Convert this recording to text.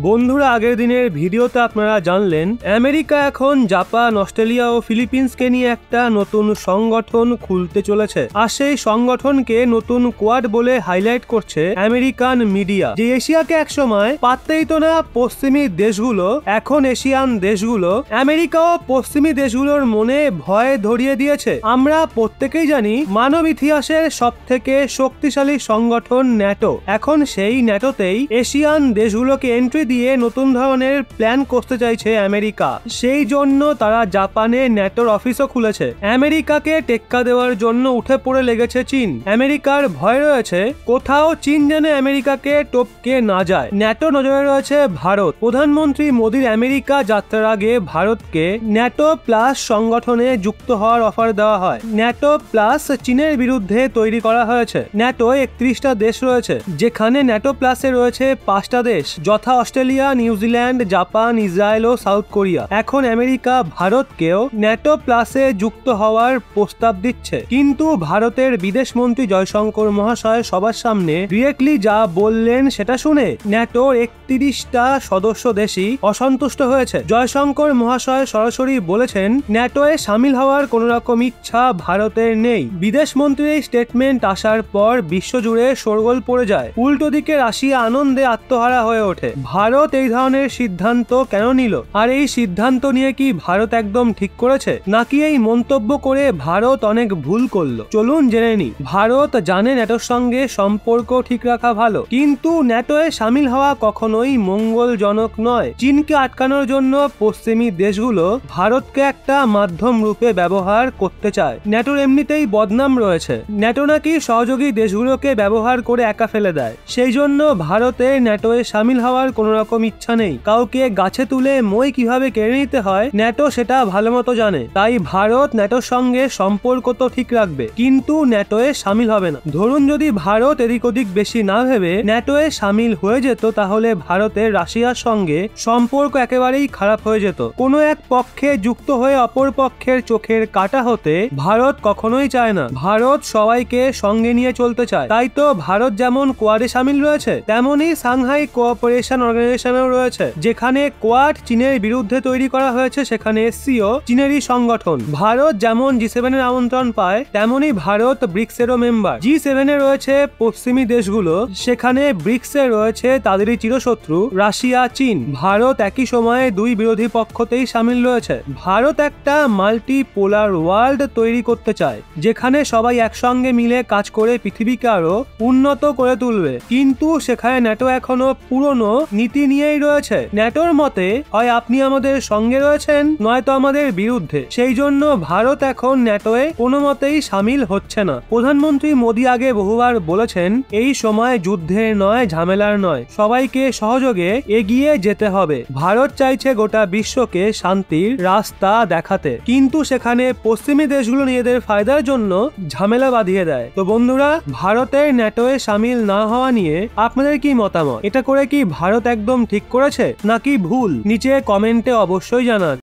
বন্ধুরা, আগের দিনের ভিডিওতে আপনারা জানলেন আমেরিকা এখন জাপান, অস্ট্রেলিয়া ও ফিলিপিন্সকে নিয়ে একটা নতুন সংগঠন খুলতে চলেছে। আর সেই সংগঠনকে নতুন কোয়াড বলে হাইলাইট করছে আমেরিকান মিডিয়া। যে এশিয়াকে একসময় পাততেই তো না পশ্চিমী দেশগুলো, এখন এশিয়ান দেশগুলো আমেরিকা ও পশ্চিমী দেশগুলোর মনে ভয় ধরিয়ে দিয়েছে। আমরা প্রত্যেকেই জানি মানব ইতিহাসের সব থেকে শক্তিশালী সংগঠন ন্যাটো। এখন সেই ন্যাটোতেই এশিয়ান দেশগুলোকে এন্ট্রি দিয়ে নতুন ধরনের প্ল্যান করতে চাইছে আমেরিকা। সেই জন্য তারা জাপানে ন্যাটোর অফিসও খুলেছে। আমেরিকাকে টেক্কা দেওয়ার জন্য উঠে পড়ে লেগেছে চীন। আমেরিকার ভয় রয়েছে কোথাও চীন যেন আমেরিকাকে টপকে না যায়। ন্যাটো নজরে রয়েছে ভারত। প্রধানমন্ত্রী মোদীর আমেরিকা যাত্রার আগে ভারতকে ন্যাটো প্লাস সংগঠনে যুক্ত হওয়ার অফার দেওয়া হয়। ন্যাটো প্লাস চীনের বিরুদ্ধে তৈরি করা হয়েছে। ন্যাটো 31টা দেশ রয়েছে, যেখানে ন্যাটো প্লাসে রয়েছে 5টা দেশ, যথা অস্ট্রেলিয়া, নিউজিল্যান্ড, জাপান, ইসরায়েল ও সাউথ কোরিয়া। এখন আমেরিকা ভারতকেও ন্যাটো প্লাসে যুক্ত হওয়ার প্রস্তাব দিচ্ছে। কিন্তু ভারতের বিদেশ মন্ত্রী জয়শঙ্কর মহাশয় সবার সামনে ডিরেক্টলি যা বললেন সেটা শুনে ন্যাটোর 31টা সদস্য দেশই অসন্তুষ্ট হয়েছে। জয়শঙ্কর মহাশয় সরাসরি বলেছেন ন্যাটোয়ে সামিল হওয়ার কোন রকম ইচ্ছা ভারতের নেই। বিদেশ মন্ত্রীর এই স্টেটমেন্ট আসার পর বিশ্বজুড়ে শোরগোল পড়ে যায়। উল্টো দিকে রাশিয়া আনন্দে আত্মহারা হয়ে ওঠে। ভারত এই ধরনের সিদ্ধান্ত কেন নিল? আর এই সিদ্ধান্ত নিয়ে কি ভারত একদম ঠিক করেছে, নাকি এই মন্তব্য করে ভারত অনেক ভুল করলো? চলুন জেনে নিই। ভারত জানে ন্যাটোর সঙ্গে সম্পর্ক ঠিক রাখা ভালো, কিন্তু ন্যাটোয়ে সামিল হওয়া কখনোই মঙ্গলজনক নয়। চীনকে আটকানোর জন্য পশ্চিমী দেশগুলো ভারতকে একটা মাধ্যম রূপে ব্যবহার করতে চায়। ন্যাটোর এমনিতেই বদনাম রয়েছে। ন্যাটো নাকি সহযোগী দেশগুলোকে ব্যবহার করে একা ফেলে দেয়। সেই জন্য ভারতের ন্যাটোয়ে সামিল হওয়ার কোনো রকম ইচ্ছা নেই। কাউকে গাছে তুলে মই কিভাবে কেড়ে নিতে হয় ন্যাটো সেটা ভালো মতো জানে। তাই ভারত ন্যাটোর সঙ্গে সম্পর্ক তো ঠিক রাখবে, কিন্তু ন্যাটোয়ে সামিল হবে না। ধরুন যদি ভারত এদিক ওদিক বেশি না ভেবে ন্যাটোয়ে সামিল হয়ে যেত, তাহলে ভারতের রাশিয়ার সঙ্গে সম্পর্ক একেবারেই খারাপ হয়ে যেত। কোনো এক পক্ষে যুক্ত হয়ে অপর পক্ষের চোখের কাটা হতে ভারত কখনোই চায় না। ভারত সবাইকে সঙ্গে নিয়ে চলতে চায়। তাই তো ভারত যেমন কোয়াডে সামিল রয়েছে, তেমনই সাংহাই কোঅপারেশন অর্গানাইজেশনেও রয়েছে। যেখানে কোয়াড চীনের বিরুদ্ধে তৈরি করা হয়েছে, সেখানে এসসিও চীনেরই সংগঠন। ভারত যেমন G7 এর আমন্ত্রণ পায়, তেমনই ভারত ব্রিক্সেরও মেম্বার। G7 এ রয়েছে পশ্চিমী দেশগুলো, সেখানে ব্রিক্সে রয়েছে তাদেরই চিরশত্রু রাশিয়া, চীন। ভারত একই সময়ে দুই বিরোধী পক্ষতেই সামিল রয়েছে। ভারত একটা মাল্টিপোলার ওয়ার্ল্ড তৈরি করতে চায়, যেখানে সবাই একসঙ্গে মিলে কাজ করে পৃথিবীকে আরো উন্নত করে তুলবে। কিন্তু সেখানে ন্যাটো এখনো পুরনো নীতি নিয়েই রয়েছে। ন্যাটোর মতে হয় আপনি আমাদের সঙ্গে রয়েছেন, নয়তো আমাদের বিরুদ্ধে। সেই জন্য ভারত এখন ন্যাটোয়ে কোনো মতেই সামিল হচ্ছে না। প্রধানমন্ত্রী মোদী আগে বহুবার বলেছেন এই সময় যুদ্ধের নয়, ঝামেলার নয়, সবাইকে সহযোগে এগিয়ে যেতে হবে। ভারত চাইছে গোটা বিশ্বকে শান্তির রাস্তা দেখাতে, কিন্তু সেখানে পশ্চিমী দেশগুলো নিজেদের ফায়দার জন্য ঝামেলা বাঁধিয়ে দেয়। তো বন্ধুরা, ভারতের ন্যাটোয়ে সামিল না হওয়া নিয়ে আপনাদের কি মতামত? এটা করে কি ভারত একদম ঠিক করেছে নাকি ভুল? নিচে কমেন্টে অবশ্যই জানান।